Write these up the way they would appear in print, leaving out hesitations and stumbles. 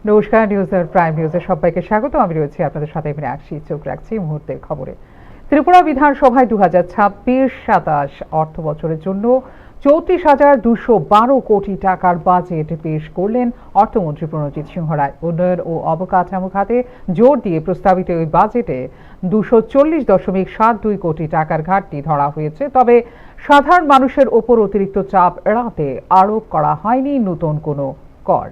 নমস্কার, নিউজের প্রাইম নিউজে সবাইকে স্বাগত। আমি রয়েছি আপনাদের সাথে, এখানে আসছি, চোখ রাখছি মুহূর্তের খবরে। ত্রিপুরা বিধানসভায় 2026-27 অর্থ বছরের জন্য 34,212 কোটি টাকার বাজেট পেশ করলেন অর্থমন্ত্রী প্রণজিৎ সিংহ রায়। উন্নয়ন ও অবকাঠামো খাতে জোর দিয়ে প্রস্তাবিত এই বাজেটে 240.72 কোটি টাকার ঘাটতি ধরা হয়েছে। তবে সাধারণ মানুষের ওপর অতিরিক্ত চাপ এড়াতে আরোপ করা হয়নি নতুন কোনো কর।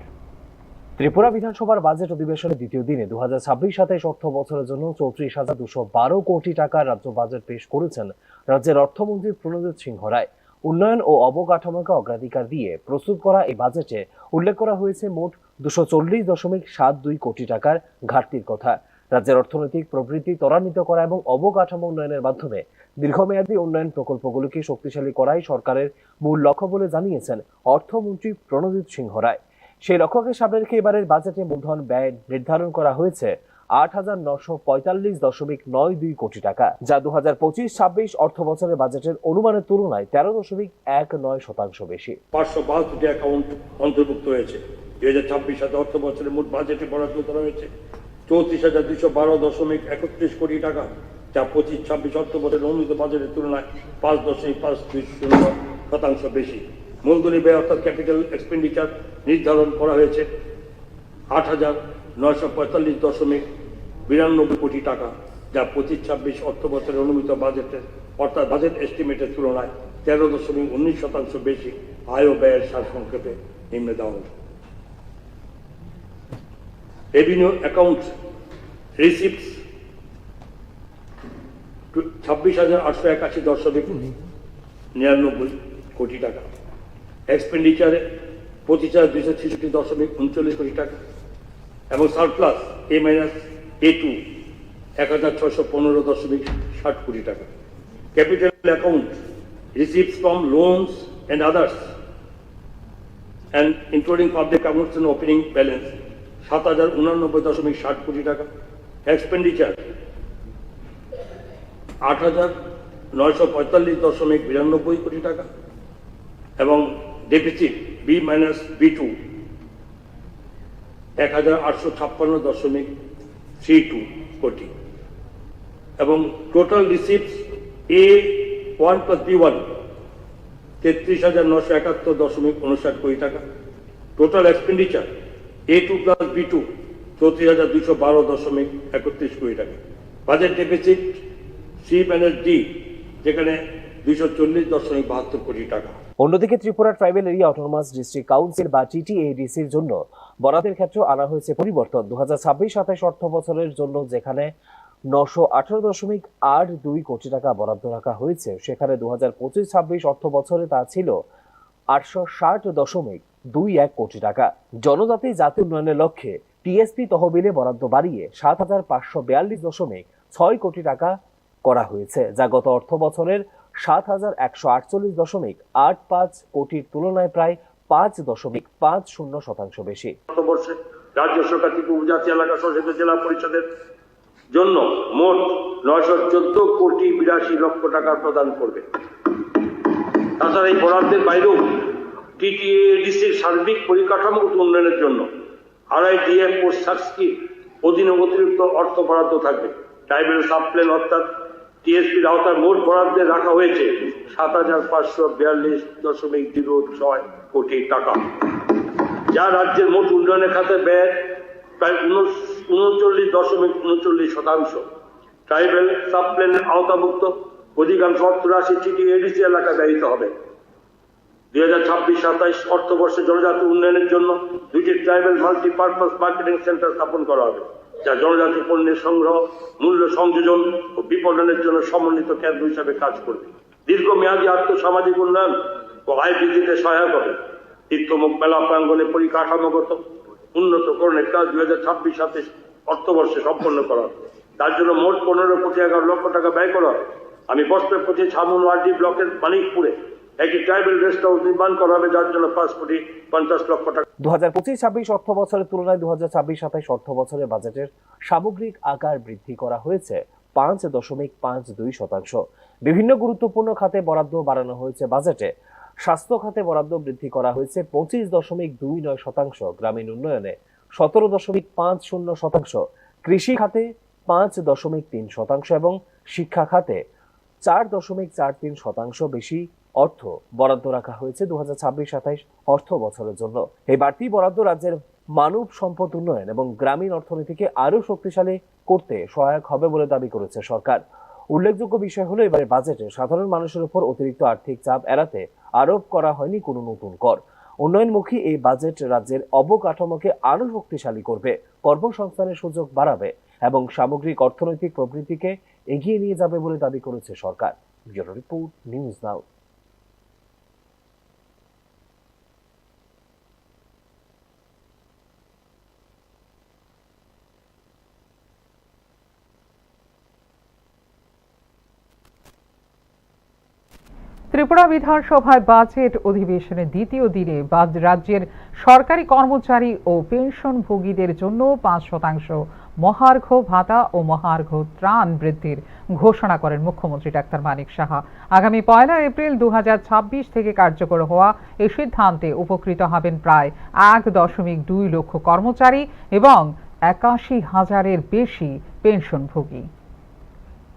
ত্রিপুরা বিধানসভার বাজেট অধিবেশনের দ্বিতীয় দিনে 2026-27 অর্থ বছরের জন্য 34,212 কোটি টাকার রাজ্য বাজেট পেশ করেছেন রাজ্যের অর্থমন্ত্রী প্রণজিৎ সিংহ রায়। উন্নয়ন ও অবকাঠামোকে অগ্রাধিকার দিয়ে প্রস্তুত করা এই বাজেটে উল্লেখ করা হয়েছে মোট 240.72 কোটি টাকার ঘাটতির কথা। রাজ্যের অর্থনৈতিক প্রবৃদ্ধি ত্বরান্বিত করা এবং অবকাঠামো উন্নয়নের মাধ্যমে দীর্ঘমেয়াদী উন্নয়ন প্রকল্পগুলোকে শক্তিশালী করাই সরকারের মূল লক্ষ্য বলে জানিয়েছেন অর্থমন্ত্রী প্রণজিৎ সিংহ রায়। সেই লক্ষ্যকে সামনে রেখে এবারের বাজেটে মূলধন ব্যয় নির্ধারণ করা হয়েছে 8,945.92 কোটি টাকা, যা 2025-26 অর্থ বছরের বাজেটের অনুমানের তুলনায় 13.19% বেশি। 572টি অ্যাকাউন্ট অন্তর্ভুক্ত হয়েছে। 2026-27 অর্থ বছরের মোট বাজেটে বরাদ্দ করা হয়েছে 34,212.31 কোটি টাকা, যা 25-26 অর্থ বছরের অনুমিত বাজেটের তুলনায় 5.520% বেশি। মূলধনী ব্যয় অর্থাৎ ক্যাপিটাল এক্সপেন্ডিচার নির্ধারণ করা হয়েছে 8,945.92 কোটি টাকা, যা 25-26 অর্থ বছরের অনুমিত বাজেটের অর্থাৎ বাজেট এস্টিমেটের তুলনায় 13.19% বেশি। আয় ও ব্যয়ের সারসংক্ষেপে নিম্নে দেওয়া হল। রেভিনিউ অ্যাকাউন্ট রিসিপ্টস 26,881.99 কোটি টাকা, এক্সপেন্ডিচারে 25,266.39 কোটি টাকা এবং সারপ্লাস A-A2 1,615.60 কোটি টাকা। Capital account receives from loans and others and including public accounts and opening balance 7,089.60 কোটি টাকা, এক্সপেন্ডিচার 8,945.92 কোটি টাকা এবং ডেফিসিট B-B2 1,856.32 কোটি এবং total receipts A1 plus B1 33,971.59 কোটি টাকা, total expenditure A2 plus B2 34,212.31 কোটি টাকা। বাজেট ডেফিসিট C-D যেখানে 240.72 কোটি টাকা। অন্যদিকে Tripura tribal area autonomous district council বা TTADCর জন্য বরাদ্দের ক্ষেত্রে আনা হয়েছে পরিবর্তন। 2026-27 অর্থ বছরের জন্য যেখানে 918.82 কোটি টাকা বরাদ্দ রাখা হয়েছে, সেখানে 2025-26 অর্থ বছরে তা ছিল 860.21 কোটি টাকা। জনজাতি জাতি উন্নয়নের লক্ষ্যে টিএসপি তহবিলে বরাদ্দ বাড়িয়ে 7,542.6 কোটি টাকা করা হয়েছে, যা গত অর্থ বছরের 7,148.85 কোটির তুলনায় প্রায় 5.50% বেশি। অর্থবর্ষে রাজ্য সরকার ত্রিপুরা উপজাতি এলাকা স্বশাসিত জেলা পরিষদের জন্য মোট 914.82 কোটি টাকা প্রদান করবে। তাছাড়া এই বরাদ্দের বাইরেও TTADCর সার্বিক পরিকাঠামোগত উন্নয়নের জন্য RIDF ও সার্সকি অধীনে অতিরিক্ত অর্থ বরাদ্দ থাকবে। ট্রাইবেল সাবপ্ল্যান অর্থাৎ টিএসপির আওতায় মোট বরাদ্দে রাখা হয়েছে 7,542.06 কোটি টাকা, যা রাজ্যের মোট উন্নয়নের খাতে ব্যয় প্রায় 39.39%। ট্রাইবেল সাবপ্ল্যানের আওতাভুক্ত অধিকাংশ অর্থ রাশি TTADC এলাকায় ব্যয়িত হবে। 2026-27 অর্থবর্ষে জনজাতি উন্নয়নের জন্য 2টি ট্রাইবেল মাল্টিপারপাস মার্কেটিং সেন্টার স্থাপন করা হবে, যা জনজাতি পণ্যের সংগ্রহ, মূল্য সংযোজন ও বিপণনের জন্য সমন্বিত কেন্দ্র হিসাবে কাজ করবে। দীর্ঘমেয়াদী আর্থসামাজিক উন্নয়ন ও আয় বৃদ্ধিতে সহায়ক হবে। তীর্থমুখ মেলা প্রাঙ্গনে পরিকাঠামোগত উন্নতকরণের কাজ 2026-27 অর্থবর্ষে সম্পন্ন করা হবে। তার জন্য মোট 15.11 কোটি টাকা ব্যয় করা হবে। আমি বস্ত্রের প্রতি ছামুন ওয়ার্ডি ব্লকের মানিকপুরে একটি ট্রাইবেল রেস্ট হাউস নির্মাণ করা হবে, যার জন্য 5,50,00,000 টাকা। 2025-26 অর্থ বছরের তুলনায় 2026-27 অর্থ বছরের বাজেটের সামগ্রিক আকার বৃদ্ধি করা হয়েছে 5.52%। বিভিন্ন গুরুত্বপূর্ণ খাতে বরাদ্দ বাড়ানো হয়েছে বাজেটে। স্বাস্থ্য খাতে বরাদ্দ বৃদ্ধি করা হয়েছে 25.29%, গ্রামীণ উন্নয়নে 17.50%, কৃষি খাতে 5.3% এবং শিক্ষা খাতে 4.43% বেশি অর্থ বরাদ্দ রাখা হয়েছে 2026-27 অর্থ বছরের জন্য। এই বাড়তি বরাদ্দ রাজ্যের মানব সম্পদ উন্নয়ন এবং গ্রামীণ অর্থনীতিকে আরো শক্তিশালী করতে সহায়ক হবে বলে দাবি করেছে সরকার। উল্লেখযোগ্য বিষয় হলো এবারে বাজেটে সাধারণ মানুষের উপর অতিরিক্ত আর্থিক চাপ এড়াতে আরোপ করা হয়নি কোনো নতুন কর। উন্নয়নমুখী এই বাজেট রাজ্যের অবকাঠামোকে আরো শক্তিশালী করবে, কর্মসংস্থানের সুযোগ বাড়াবে এবং সামগ্রিক অর্থনৈতিক প্রবৃদ্ধিকে এগিয়ে নিয়ে যাবে বলে দাবি করেছে সরকার। Bureau report, news now. Tripura বিধানসভায় বাজেট অধিবেশনের দ্বিতীয় দিনে রাজ্যের সরকারি কর্মচারী ও পেনশনভোগীদের জন্য 5% মহার্ঘ ভাতা ও মহার্ঘ ত্রাণ বৃদ্ধির ঘোষণা করেন মুখ্যমন্ত্রী ডাক্তার মানিক সাহা। আগামী 1 এপ্রিল 2026 থেকে কার্যকর হওয়া এই সিদ্ধান্তে উপকৃত হবেন প্রায় 1.2 লক্ষ কর্মচারী এবং 81,000-এর বেশি পেনশনভোগী।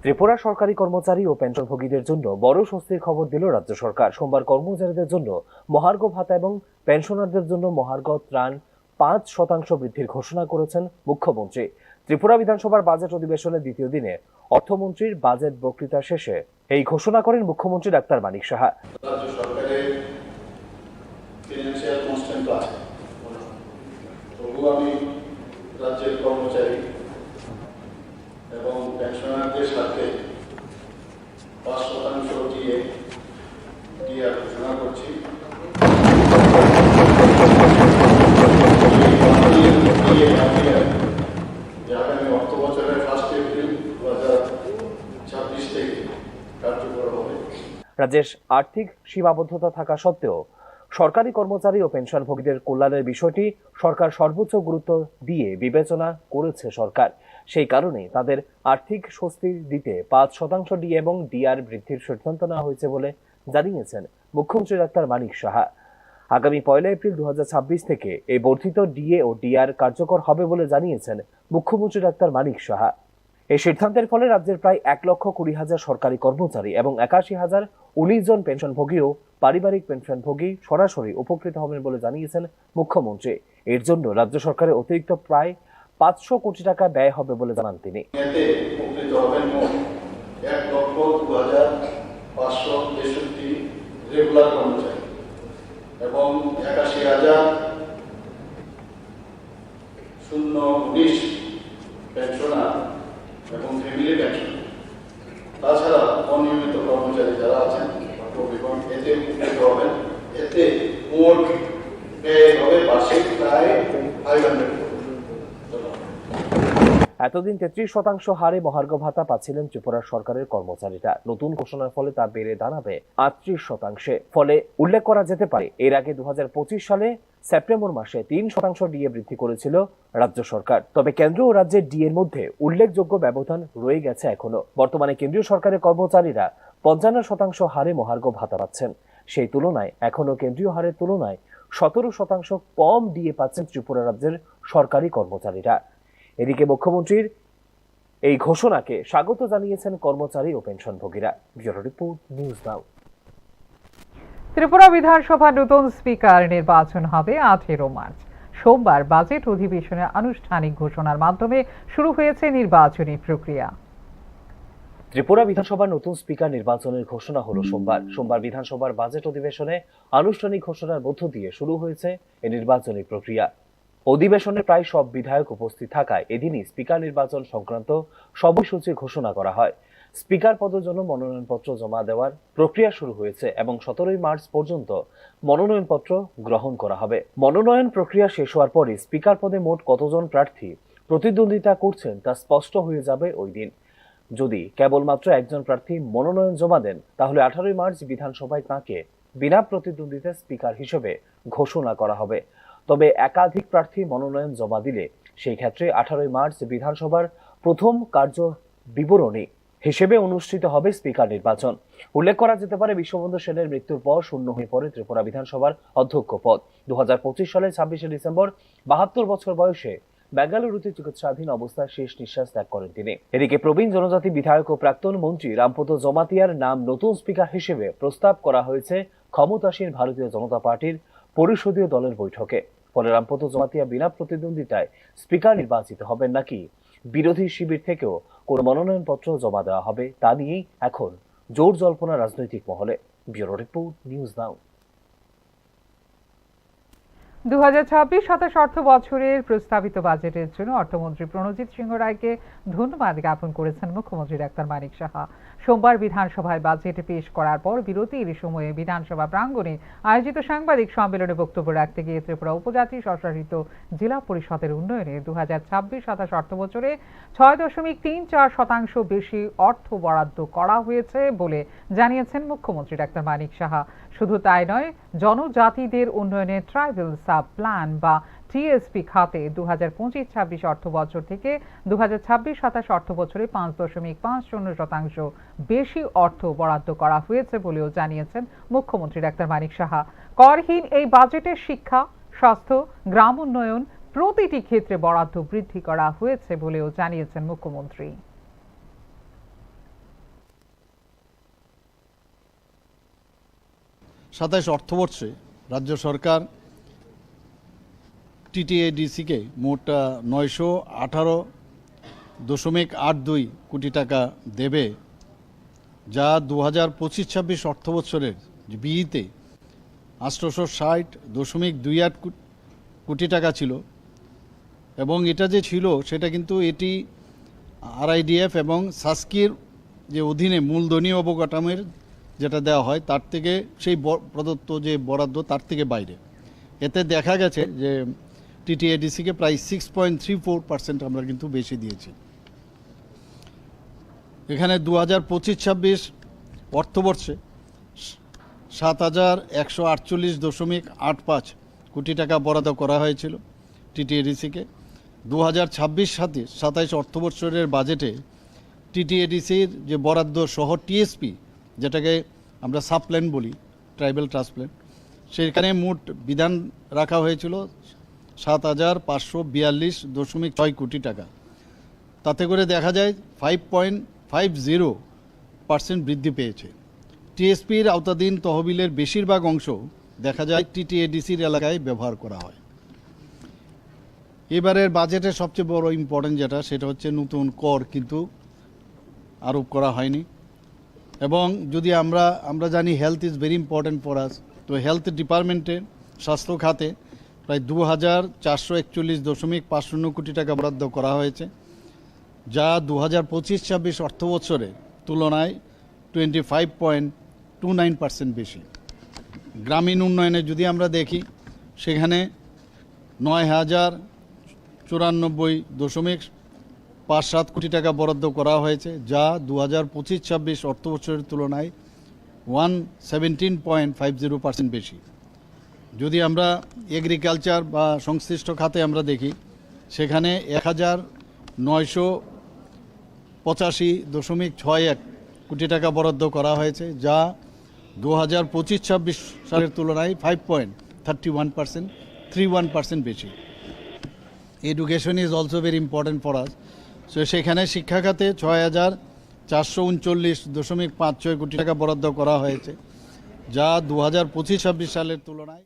ত্রিপুরা সরকারি কর্মচারী ও পেনশনভোগীদের জন্য বড় স্বস্তির খবর দিল রাজ্য সরকার। সোমবার কর্মচারীদের জন্য মহার্ঘ ভাতা এবং পেনশনারদের জন্য মহার্ঘ ত্রাণ 5% বৃদ্ধির ঘোষণা করেছেন মুখ্যমন্ত্রী। ত্রিপুরা বিধানসভার বাজেট অধিবেশনের দ্বিতীয় দিনে অর্থমন্ত্রীর বাজেট বক্তৃতা শেষে এই ঘোষণা করেন মুখ্যমন্ত্রী ডাক্তার মানিক সাহা। রাজ্য সরকারের ফিনান্সিয়াল কনস্ট্যান্ট আছে, তবু আমি রাজ্যের কর্মচারী এবং পেনশনারদের সাথে 5% দিয়ে ঘোষণা করছি। আগামী অর্থ বছরের 1 এপ্রিল 2026 থেকে কার্যকর হবে। রাজ্যের আর্থিক সীমাবদ্ধতা থাকা সত্ত্বেও সরকারি কর্মচারী ও পেনশনভোগীদের কল্যাণের বিষয়টি সরকার সর্বোচ্চ গুরুত্ব দিয়ে বিবেচনা করেছে সরকার। সেই কারণে তাদের আর্থিক স্বস্তি দিতে 5% ডিএ এবং ডিআর বৃদ্ধির সিদ্ধান্ত নেওয়া হয়েছে বলে জানিয়েছেন মুখ্যমন্ত্রী ডাক্তার মানিক সাহা। আগামী 1 এপ্রিল 2026 থেকে এই বর্ধিত ডিএ ও ডিআর কার্যকর হবে বলে জানিয়েছেন মুখ্যমন্ত্রী ডাক্তার মানিক সাহা। এই সিদ্ধান্তের ফলে রাজ্যের প্রায় 1,20,000 সরকারি কর্মচারী এবং 81,019 জন পেনশনভোগী ও পারিবারিক পেনশনভোগী সরাসরি উপকৃত হবেন বলে জানিয়েছেন মুখ্যমন্ত্রী। এর জন্য রাজ্য সরকারের অতিরিক্ত প্রায় 500 কোটি টাকা ব্যয় হবে বলে জানান তিনি। এতে উপকৃত হবেন মোট 1,02,563 রেগুলার কর্মচারী এবং 81,019 পেনশনার এবং ফ্যামিলি পেনশন। তাছাড়া অনিয়মিত কর্মচারী যারা আছেন এতে উপকৃত হবেন। এতে মোট ব্যয় হবে বার্ষিক প্রায় 500 কোটি। এতদিন 33% হারে মহার্ঘ ভাতা পাচ্ছিলেন ত্রিপুরা সরকারের কর্মচারীরা। নতুন ঘোষণার ফলে তা বেড়ে দাঁড়াবে 38%। ফলে উল্লেখ করা যেতে পারে এর আগে 2025 সালে সেপ্টেম্বর মাসে 3% ডিএ বৃদ্ধি করেছিল রাজ্য সরকার। তবে কেন্দ্র ও রাজ্যের ডিএর মধ্যে উল্লেখযোগ্য ব্যবধান রয়ে গেছে এখনো। বর্তমানে কেন্দ্রীয় সরকারের কর্মচারীরা 55% হারে মহার্ঘ ভাতা পাচ্ছেন। সেই তুলনায় এখনো কেন্দ্রীয় হারের তুলনায় 17% কম ডিএ পাচ্ছেন ত্রিপুরা রাজ্যের সরকারি কর্মচারীরা। এদিকে মুখ্যমন্ত্রীর এই ঘোষণাকে স্বাগত জানিয়েছেন কর্মচারী ও পেনশনভোগীরা। Bureau report, news now. Tripura বিধানসভার নতুন স্পিকার নির্বাচন হবে 18 মার্চ। সোমবার বাজেট অধিবেশনের আনুষ্ঠানিক ঘোষণার মাধ্যমে শুরু হয়েছে নির্বাচনী প্রক্রিয়া। ত্রিপুরা বিধানসভার নতুন স্পিকার নির্বাচনের ঘোষণা হলো সোমবার বিধানসভার বাজেট অধিবেশনে আনুষ্ঠানিক ঘোষণার মধ্য দিয়ে শুরু হয়েছে এই নির্বাচনী প্রক্রিয়া। অধিবেশনে প্রায় সব বিধায়ক উপস্থিত থাকায় এদিনই স্পিকার নির্বাচন সংক্রান্ত সময়সূচি ঘোষণা করা হয়। স্পিকার পদের জন্য মনোনয়নপত্র জমা দেওয়ার প্রক্রিয়া শুরু হয়েছে এবং 17 মার্চ পর্যন্ত মনোনয়নপত্র গ্রহণ করা হবে। মনোনয়ন প্রক্রিয়া শেষ হওয়ার পরে স্পিকার পদে মোট কতজন প্রার্থী প্রতিদ্বন্দ্বিতা করছেন তা স্পষ্ট হয়ে যাবে ওই দিন। যদি কেবলমাত্র একজন প্রার্থী মনোনয়ন জমা দেন তাহলে 18 মার্চ বিধানসভায় তাঁকে বিনা প্রতিদ্বন্দ্বিতায় স্পিকার হিসেবে ঘোষণা করা হবে। তবে একাধিক প্রার্থী মনোনয়ন জমা দিলে সেই ক্ষেত্রে 18 মার্চ বিধানসভার প্রথম কার্য বিবরণী হিসেবে অনুষ্ঠিত হবে স্পিকার নির্বাচন। উল্লেখ করা যেতে পারে, বিশ্ববন্ধু সেনের মৃত্যুর পর শূন্য হয়ে পড়ে ত্রিপুরা বিধানসভার অধ্যক্ষ পদ। 2025 সালের 26শে ডিসেম্বর 72 বছর বয়সে বেঙ্গালুরুতে চিকিৎসাধীন অবস্থায় শেষ নিঃশ্বাস ত্যাগ করেন তিনি। এদিকে প্রবীণ জনজাতি বিধায়ক ও প্রাক্তন মন্ত্রী রামপদ জমাতিয়ার নাম নতুন স্পিকার হিসেবে প্রস্তাব করা হয়েছে ক্ষমতাসীন ভারতীয় জনতা পার্টির পরিষদীয় দলের বৈঠকে। ফলে রামপদ জমাতিয়া বিনা প্রতিদ্বন্দ্বিতায় স্পিকার নির্বাচিত হবেন নাকি বিরোধী শিবির থেকেও কোন মনোনয়নপত্র জমা দেওয়া হবে, তা নিয়েই এখন জোর জল্পনা রাজনৈতিক মহলে। ব্যুরো রিপোর্ট, নিউজ নাও। 2026-27 অর্থ বছরের প্রস্তাবিত বাজেটের জন্য অর্থমন্ত্রী প্রণজিৎ সিংহ রায়কে ধন্যবাদ জ্ঞাপন করেছেন মুখ্যমন্ত্রী ডাক্তার মানিক সাহা। সোমবার বিধানসভায় বাজেট পেশ করার পর বিরতির সময়ে বিধানসভা প্রাঙ্গণে আয়োজিত সাংবাদিক সম্মেলনে বক্তব্য রাখতে গিয়ে ত্রিপুরা উপজাতি স্বশাসিত জেলা পরিষদের উন্নয়নে 2026-27 অর্থ বছরে 6.34% বেশি অর্থ বরাদ্দ করা হয়েছে বলে জানিয়েছেন মুখ্যমন্ত্রী ডাক্তার মানিক সাহা। শুধু তাই নয়, জনজাতিদের উন্নয়নে ট্রাইবাল সাব প্ল্যান বা টিএসপি খাতে 2025-26 অর্থ বছর থেকে 2026-27 অর্থ বছরে 5.50% বেশি অর্থ বরাদ্দ করা হয়েছে বলেও জানিয়েছেন মুখ্যমন্ত্রী ডাক্তার মানিক সাহা। করহীন এই বাজেটে শিক্ষা, স্বাস্থ্য, গ্রাম উন্নয়ন প্রতিটি ক্ষেত্রে বরাদ্দ বৃদ্ধি করা হয়েছে বলেও জানিয়েছেন মুখ্যমন্ত্রী। 27 অর্থবর্ষে রাজ্য সরকার টিটিএডিসিকে মোট 918.82 কোটি টাকা দেবে, যা 2025-26 অর্থবৎসরের বিইতে 860.28 কোটি টাকা ছিল। এবং এটা যে ছিল সেটা কিন্তু এটি আরআইডিএফ এবং সাস্কির যে অধীনে মূলধনীয় অবকাঠামোর যেটা দেওয়া হয় তার থেকে, সেই প্রদত্ত যে বরাদ্দ তার থেকে বাইরে। এতে দেখা গেছে যে টিটিএডিসিকে প্রায় 6.34% আমরা কিন্তু বেশি দিয়েছি। এখানে 2025-26 অর্থবর্ষে 7,148.85 কোটি টাকা বরাদ্দ করা হয়েছিল টিটিএডিসিকে। 2026-27 অর্থবর্ষের বাজেটে টিটিএডিসির যে বরাদ্দ সহ টিএসপি, যেটাকে আমরা সাবপ্ল্যান বলি, ট্রাইবাল ট্রাস্ট প্ল্যান, সেখানে মোট বিধান রাখা হয়েছিল 7,542.6 কোটি টাকা। তাতে করে দেখা যায় 5.50% বৃদ্ধি পেয়েছে। টিএসপির আওতাধীন তহবিলের বেশিরভাগ অংশ দেখা যায় টিটিএডিসির এলাকায় ব্যবহার করা হয়। এবারের বাজেটের সবচেয়ে বড় ইম্পর্টেন্ট যেটা, সেটা হচ্ছে নতুন কর কিন্তু আরোপ করা হয়নি। এবং যদি আমরা জানি health is very important for us, তো হেলথ ডিপার্টমেন্টে, স্বাস্থ্য খাতে প্রায় 2,441.50 কোটি টাকা বরাদ্দ করা হয়েছে, যা 2025-26 অর্থ বছরের তুলনায় 25.29% বেশি। গ্রামীণ উন্নয়নে যদি আমরা দেখি, সেখানে 9,094.57 কোটি টাকা বরাদ্দ করা হয়েছে, যা 2025-26 অর্থ বছরের তুলনায় 117.50% বেশি। যদি আমরা এগ্রিকালচার বা সংশ্লিষ্ট খাতে আমরা দেখি, সেখানে 1,985.61 কোটি টাকা বরাদ্দ করা হয়েছে, যা 2025-26 সালের তুলনায় 5.31% বেশি। Education is also very important for us, so সেখানে শিক্ষা খাতে 6,439.56 কোটি টাকা বরাদ্দ করা হয়েছে, যা 2025-26 সালের তুলনায়।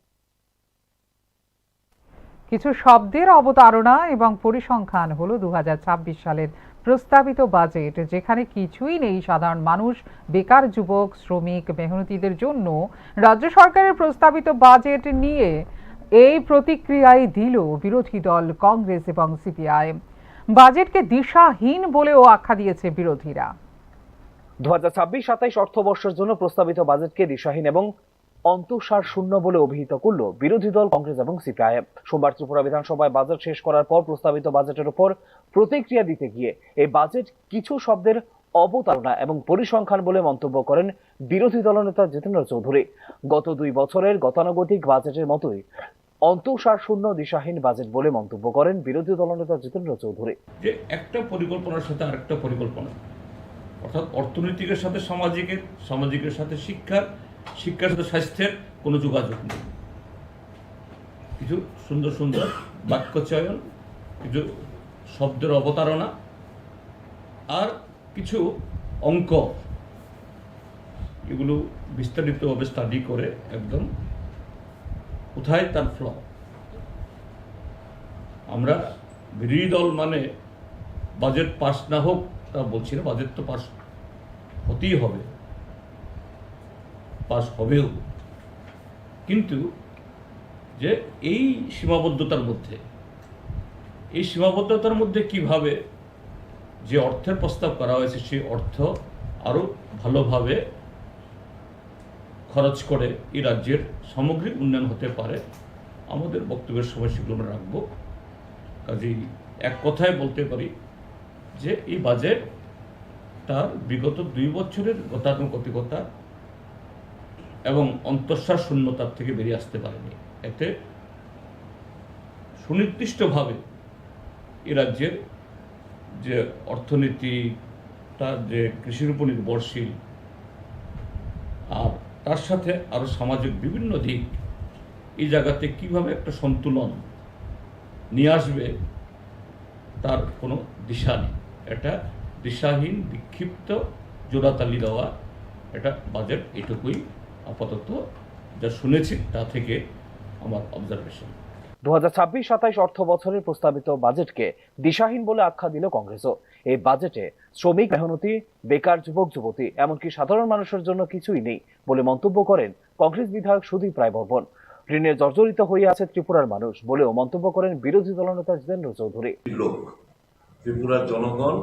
কিছু শব্দের অবতারণা এবং পরিসংখ্যান হলো 2026 সালের প্রস্তাবিত বাজেট, যেখানে কিছুই নেই সাধারণ মানুষ, বেকার যুবক, শ্রমিক, মেহনতিদের জন্য। রাজ্য সরকারের প্রস্তাবিত বাজেট নিয়ে এই প্রতিক্রিয়াই দিল বিরোধী দল কংগ্রেস এবং সিপিআইএম। বাজেটকে দিশাহীন বলেও আখ্যা দিয়েছে বিরোধীরা। 2026-27 অর্থবর্ষের জন্য প্রস্তাবিত বাজেটকে দিশাহীন এবং অন্তঃসার শূন্য বলে অভিহিত করল বিরোধী দল কংগ্রেস এবং সিপিআইএম। সোমবার ত্রিপুরা বিধানসভায় বাজেট শেষ করার পর প্রস্তাবিত বাজেটের উপর প্রতিক্রিয়া দিতে গিয়ে এই বাজেট কিছু শব্দের অবতারণা এবং পরিসংখ্যান বলে মন্তব্য করেন বিরোধী দলনেতা জিতেন্দ্র চৌধুরী। গত 2 বছরের গতানুগতিক বাজেটের মতোই অন্তঃসার শূন্য দিশাহীন বাজেট বলে মন্তব্য করেন বিরোধী দলনেতা জিতেন্দ্র চৌধুরী। যে একটা পরিকল্পনার সাথে আরেকটা পরিকল্পনা অর্থাৎ অর্থনৈতিকের সাথে সামাজিকের, সামাজিকের সাথে শিক্ষার, শিক্ষার সাথে স্বাস্থ্যের কোনো যোগাযোগ নেই। কিছু সুন্দর সুন্দর বাক্য চয়ন, কিছু শব্দের অবতারণা, আর কিছু অঙ্ক, এগুলো বিস্তারিতভাবে স্টাডি করে একদম কোথায় তার ফ্ল। আমরা বিরোধী দল মানে বাজেট পাস না হোক তা বলছি না, বাজেট তো পাস হতেই হবে, পাস হবেও, কিন্তু যে এই সীমাবদ্ধতার মধ্যে কিভাবে যে অর্থের প্রস্তাব করা হয়েছে সেই অর্থ আরও ভালোভাবে খরচ করে এই রাজ্যের সামগ্রিক উন্নয়ন হতে পারে, আমাদের বক্তব্যের সময় সেগুলো আমরা রাখবো। কাজেই এক কথায় বলতে পারি যে এই বাজেট তার বিগত 2 বছরের গতানুগতিকতা এবং অন্তঃসার শূন্যতার থেকে বেরিয়ে আসতে পারেনি। এতে সুনির্দিষ্টভাবে এ রাজ্যের যে অর্থনীতি, তার যে কৃষির উপর নির্ভরশীল, আর তার সাথে আরও সামাজিক বিভিন্ন দিক, এই জায়গাতে কিভাবে একটা সন্তুলন নিয়ে আসবে তার কোনো দিশা নেই। এটা দিশাহীন, বিক্ষিপ্ত, জোড়াতালি দেওয়া এটা বাজেট, এটুকুই আপাতত যা শুনেছি তা থেকে আমার অবজারভেশন। 2026-27 অর্থ বছরের প্রস্তাবিত বাজেটকে দিশাহীন বলে আখ্যা দিল কংগ্রেসও। এই বাজেটে শ্রমিক, মেহনতি, বেকার যুবক যুবতী, এমনকি সাধারণ মানুষের জন্য কিছুই নেই বলে মন্তব্য করেন কংগ্রেস বিধায়ক সুদীপ রায় বর্মন। ঋণে জর্জরিত হয়ে আছে ত্রিপুরার মানুষ বলেও মন্তব্য করেন বিরোধী দলনেতা জিতেন্দ্র চৌধুরী। ত্রিপুরার জনগণ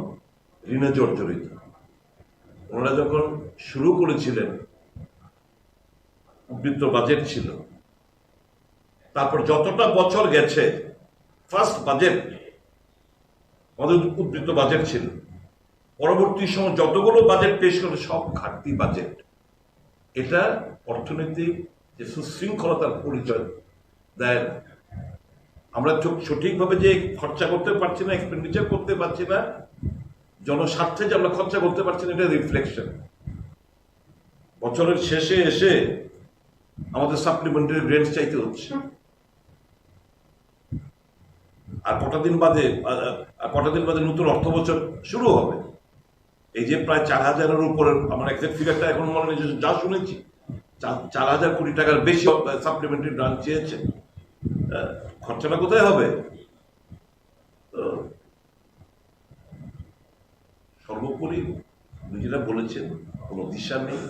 ঋণে জর্জরিত। ওনারা যখন শুরু করেছিলেন, উদ্বৃত্ত বাজেট ছিল, তারপর যতটা বছর গেছে, ফার্স্ট বাজেট আমাদের উদ্বৃত্ত বাজেট ছিল, পরবর্তী সময় যতগুলো বাজেট পেশ করে সব ঘাটতি বাজেট। এটা অর্থনৈতিক যে সুশৃঙ্খলতার পরিচয় দেয় না। আমরা সঠিকভাবে যে খরচা করতে পারছি না, এক্সপেন্ডিচার করতে পারছি না, জনস্বার্থে যে আমরা খরচা করতে পারছি না, এটা রিফ্লেকশন। বছরের শেষে এসে আমাদের সাপ্লিমেন্টারি গ্রেন্ট চাইতে হচ্ছে। আর কটা দিন বাদে নতুন অর্থ বছর শুরু হবে। এই যে প্রায় 4,000-এর উপরে, আমার এক্সাক্ট ফিগারটা এখন মনে নেই, যা শুনেছি 4,000 কোটি টাকার বেশি সাপ্লিমেন্টারি গ্রান্ট চেয়েছে। খরচাটা কোথায় হবে? সর্বোপরি নিজেরা বলেছেন কোনো দিশা নেই,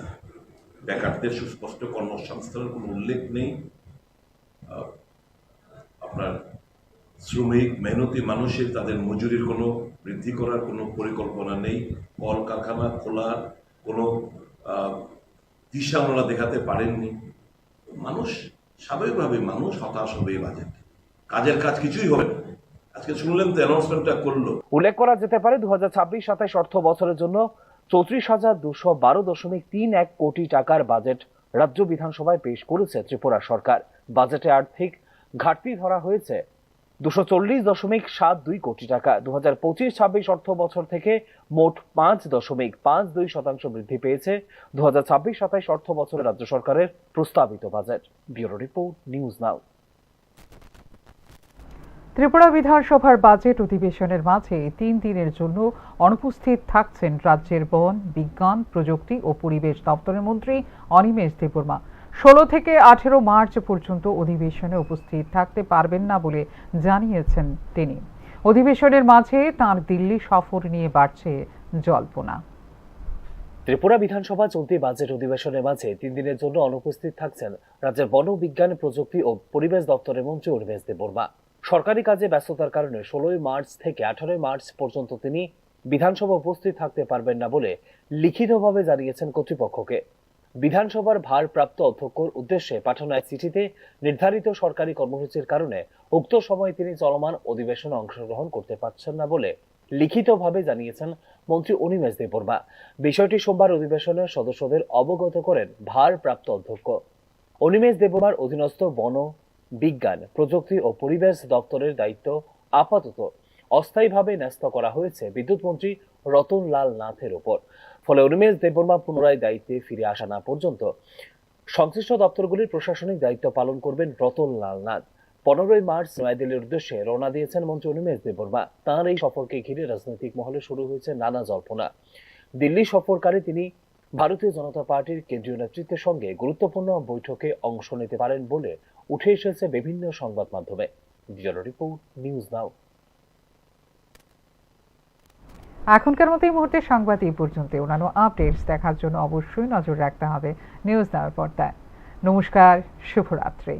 বেকারদের সুস্পষ্ট কর্মসংস্থানের কোনো উল্লেখ নেই, আপনার শ্রমিক, মেহনতি মানুষের তাদের মজুরির কোনো বৃদ্ধি করার কোনো পরিকল্পনা নেই, কলকারখানা খোলার কোনো দিশা ওনারা দেখাতে পারেননি। মানুষ স্বাভাবিকভাবে মানুষ হতাশ হবে এই বাজেট। কাজের কাজ কিছুই হবে না। আজকে শুনলেন তো অ্যানাউন্সমেন্টটা করলো। উল্লেখ করা যেতে পারে 2026-27 অর্থ বছরের জন্য 34,212.31 কোটি টাকার বাজেট রাজ্য বিধানসভায় পেশ করেছে ত্রিপুরা সরকার। বাজেটে আর্থিক ঘাটতি ধরা হয়েছে 240.72 কোটি টাকা। 2025-26 অর্থ বছর থেকে মোট 5.52% বৃদ্ধি পেয়েছে 2026-27 অর্থ বছরে রাজ্য সরকারের প্রস্তাবিত budget. Bureau report, news now. Tripura বিধানসভার বাজেট অধিবেশনের মাঝে 3 দিনের জন্য অনুপস্থিত থাকছেন রাজ্যের বন, বিজ্ঞান, প্রযুক্তি ও পরিবেশ দপ্তরের মন্ত্রী অনিমেষ দেববর্মা। 16 থেকে 18 মার্চ পর্যন্ত অধিবেশনে উপস্থিত থাকতে পারবেন না বলে জানিয়েছেন তিনি। অধিবেশনের মাঝে তাঁর দিল্লি সফর নিয়ে বাড়ছে জল্পনা। ত্রিপুরা বিধানসভা চলতি বাজেট অধিবেশনের মাঝে 3 দিনের জন্য অনুপস্থিত থাকছেন রাজ্যের বন, বিজ্ঞান, প্রযুক্তি ও পরিবেশ দপ্তরের মন্ত্রী অনিমেষ দেববর্মা। সরকারি কাজে ব্যস্ততার কারণে 16 মার্চ থেকে 18 মার্চ পর্যন্ত তিনি বিধানসভা উপস্থিত থাকতে পারবেন না বলে লিখিতভাবে জানিয়েছেন কর্তৃপক্ষকে। বিধানসভার ভারপ্রাপ্ত অধ্যক্ষর উদ্দেশ্যে পাঠানো এক চিঠিতে নির্ধারিত সরকারি কর্মসূচির কারণে উক্ত সময়ে তিনি চলমান অধিবেশনে অংশগ্রহণ করতে পারছেন না বলে লিখিতভাবে জানিয়েছেন মন্ত্রী অনিমেষ দেববর্মা। বিষয়টি সোমবার অধিবেশনের সদস্যদের অবগত করেন ভারপ্রাপ্ত অধ্যক্ষ। অনিমেষ দেববর্মার অধীনস্থ বন, বিজ্ঞান, প্রযুক্তি ও পরিবেশ দপ্তরের দায়িত্ব আপাতত অস্থায়ীভাবে ন্যস্ত করা হয়েছে বিদ্যুৎ মন্ত্রী রতন লাল নাথের উপর। ফলে উন্মেষ দেববর্মা পুনরায় দায়িত্বে ফিরে আসা না পর্যন্ত সংশ্লিষ্ট দপ্তরগুলির প্রশাসনিক দায়িত্ব পালন করবেন রতন লাল নাথ। 15ই মার্চ নয়াদিল্লির উদ্দেশ্যে রওনা দিয়েছেন মন্ত্রী উন্মেষ দেববর্মা। তাঁর এই সফরকে ঘিরে রাজনৈতিক মহলে শুরু হয়েছে নানা জল্পনা। দিল্লি সফরকালে তিনি ভারতীয় জনতা পার্টির কেন্দ্রীয় নেতৃত্বের সঙ্গে গুরুত্বপূর্ণ বৈঠকে অংশ নিতে পারেন বলে উঠে এসেছে বিভিন্ন সংবাদ মাধ্যমে। ব্যুরো রিপোর্ট, নিউজ নাও। এখনকার মতো এই মুহূর্তে সংবাদ এই পর্যন্ত। অন্যান্য আপডেটস দেখার জন্য অবশ্যই নজর রাখতে হবে নিউজ নাওর পর্দায়। নমস্কার, শুভরাত্রি।